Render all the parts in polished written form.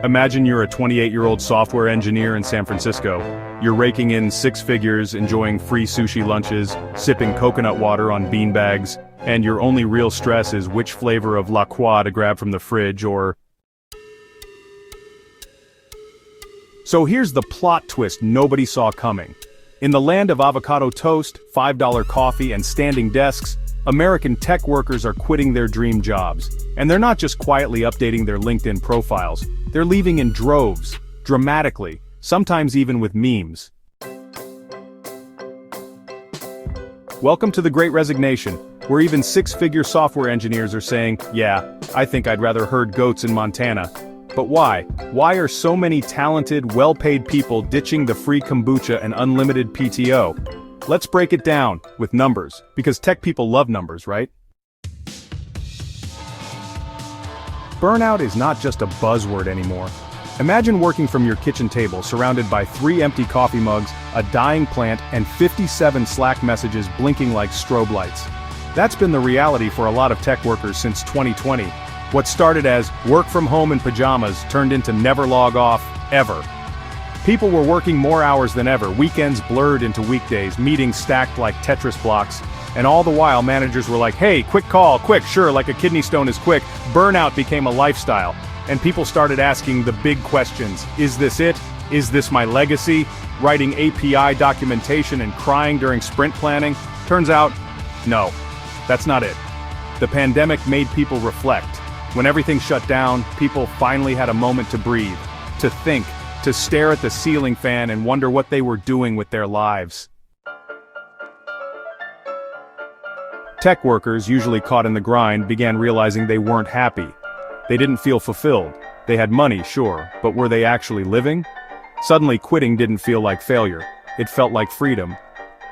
Imagine you're a 28-year-old software engineer in San Francisco. You're raking in six figures, enjoying free sushi lunches, sipping coconut water on beanbags, and your only real stress is which flavor of La Croix to grab from the fridge or... So here's the plot twist nobody saw coming. In the land of avocado toast, $5 coffee, and standing desks, American tech workers are quitting their dream jobs. And they're not just quietly updating their LinkedIn profiles, they're leaving in droves, dramatically, sometimes even with memes. Welcome to the Great Resignation, where even six-figure software engineers are saying, yeah, I think I'd rather herd goats in Montana. But why? Why are so many talented, well-paid people ditching the free kombucha and unlimited PTO? Let's break it down with numbers, because tech people love numbers, right? Burnout is not just a buzzword anymore. Imagine working from your kitchen table surrounded by 3 empty coffee mugs, a dying plant, and 57 Slack messages blinking like strobe lights. That's been the reality for a lot of tech workers since 2020. What started as work from home in pajamas turned into never log off, ever. People were working more hours than ever, weekends blurred into weekdays, meetings stacked like Tetris blocks, and all the while managers were like, hey, quick call, quick, sure, like a kidney stone is quick. Burnout became a lifestyle, and people started asking the big questions. Is this it? Is this my legacy? Writing API documentation and crying during sprint planning? Turns out, no, that's not it. The pandemic made people reflect. When everything shut down, people finally had a moment to breathe, to think, to stare at the ceiling fan and wonder what they were doing with their lives. Tech workers, usually caught in the grind, began realizing they weren't happy. They didn't feel fulfilled. They had money, sure, but were they actually living? Suddenly quitting didn't feel like failure. It felt like freedom.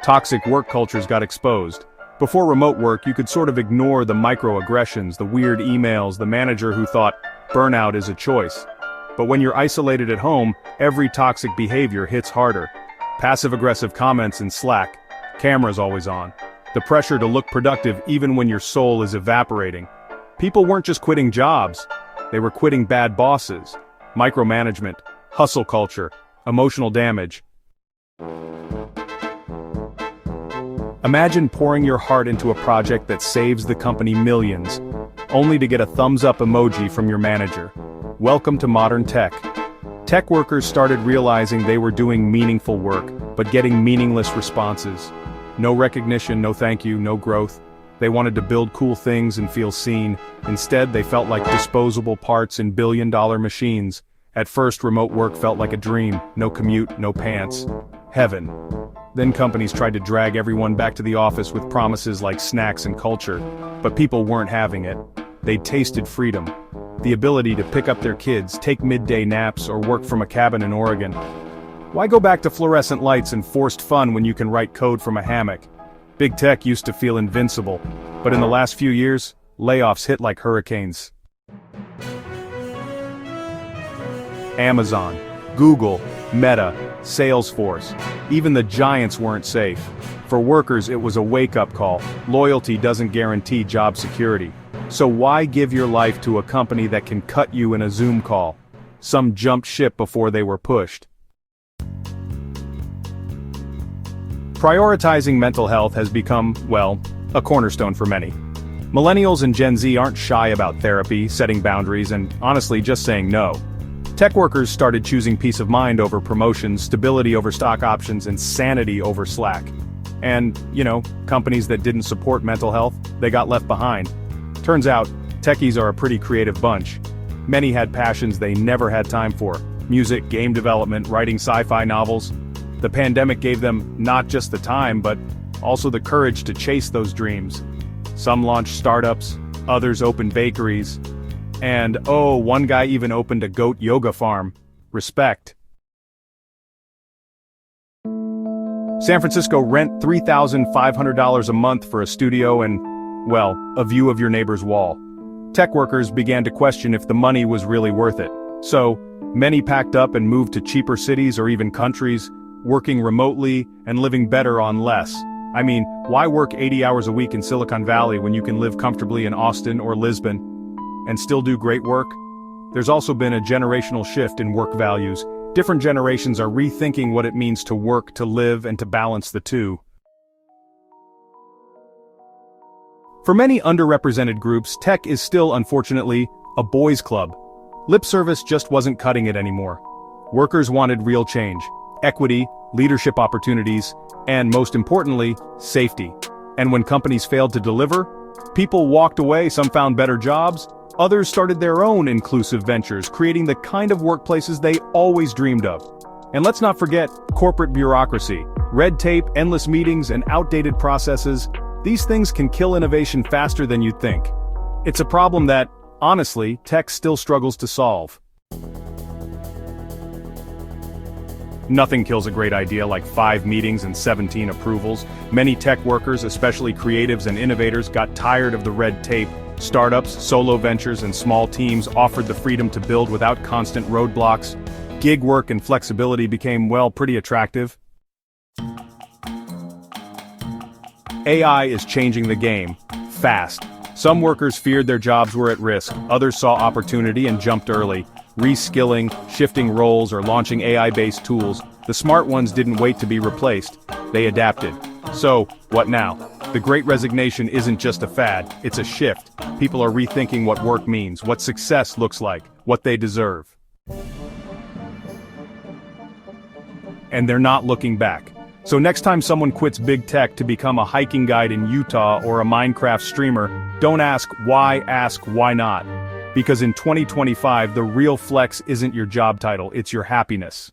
Toxic work cultures got exposed. Before remote work, you could sort of ignore the microaggressions, the weird emails, the manager who thought burnout is a choice. But when you're isolated at home, every toxic behavior hits harder. Passive-aggressive comments in Slack, cameras always on. The pressure to look productive even when your soul is evaporating. People weren't just quitting jobs, they were quitting bad bosses, micromanagement, hustle culture, emotional damage. Imagine pouring your heart into a project that saves the company millions, only to get a thumbs-up emoji from your manager. Welcome to modern tech. Tech workers started realizing they were doing meaningful work, but getting meaningless responses. No recognition, no thank you, no growth. They wanted to build cool things and feel seen. Instead, they felt like disposable parts in billion-dollar machines. At first, remote work felt like a dream. No commute, no pants. Heaven. Then companies tried to drag everyone back to the office with promises like snacks and culture. But people weren't having it. They'd tasted freedom. The ability to pick up their kids, take midday naps, or work from a cabin in Oregon. Why go back to fluorescent lights and forced fun when you can write code from a hammock? Big tech used to feel invincible, but in the last few years, layoffs hit like hurricanes. Amazon, Google, Meta, Salesforce, even the giants weren't safe. For workers, it was a wake-up call. Loyalty doesn't guarantee job security. So why give your life to a company that can cut you in a Zoom call? Some jumped ship before they were pushed. Prioritizing mental health has become, well, a cornerstone for many. Millennials and Gen Z aren't shy about therapy, setting boundaries, and honestly just saying no. Tech workers started choosing peace of mind over promotions, stability over stock options, and sanity over Slack. And, companies that didn't support mental health, they got left behind. Turns out, techies are a pretty creative bunch. Many had passions they never had time for. Music, game development, writing sci-fi novels. The pandemic gave them not just the time, but also the courage to chase those dreams. Some launched startups, others opened bakeries, and one guy even opened a goat yoga farm. Respect. San Francisco rent $3,500 a month for a studio and, a view of your neighbor's wall. Tech workers began to question if the money was really worth it. So, many packed up and moved to cheaper cities or even countries, working remotely and living better on less. I mean, why work 80 hours a week in Silicon Valley when you can live comfortably in Austin or Lisbon? and still do great work? There's also been a generational shift in work values. Different generations are rethinking what it means to work, to live, and to balance the two. For many underrepresented groups, tech is still, unfortunately, a boys' club. Lip service just wasn't cutting it anymore. Workers wanted real change, equity, leadership opportunities, and most importantly, safety. And when companies failed to deliver, people walked away. Some found better jobs, others started their own inclusive ventures, creating the kind of workplaces they always dreamed of. And let's not forget corporate bureaucracy, red tape, endless meetings, and outdated processes. These things can kill innovation faster than you'd think. It's a problem that, honestly, tech still struggles to solve. Nothing kills a great idea like 5 meetings and 17 approvals. Many tech workers, especially creatives and innovators, got tired of the red tape. Startups, solo ventures, and small teams offered the freedom to build without constant roadblocks. Gig work and flexibility became, well, pretty attractive. AI is changing the game, fast. Some workers feared their jobs were at risk, others saw opportunity and jumped early. Reskilling, shifting roles, or launching AI-based tools, the smart ones didn't wait to be replaced, they adapted. So, what now? The Great Resignation isn't just a fad, it's a shift. People are rethinking what work means, what success looks like, what they deserve. And they're not looking back. So next time someone quits big tech to become a hiking guide in Utah or a Minecraft streamer, don't ask why not. Because in 2025, the real flex isn't your job title, it's your happiness.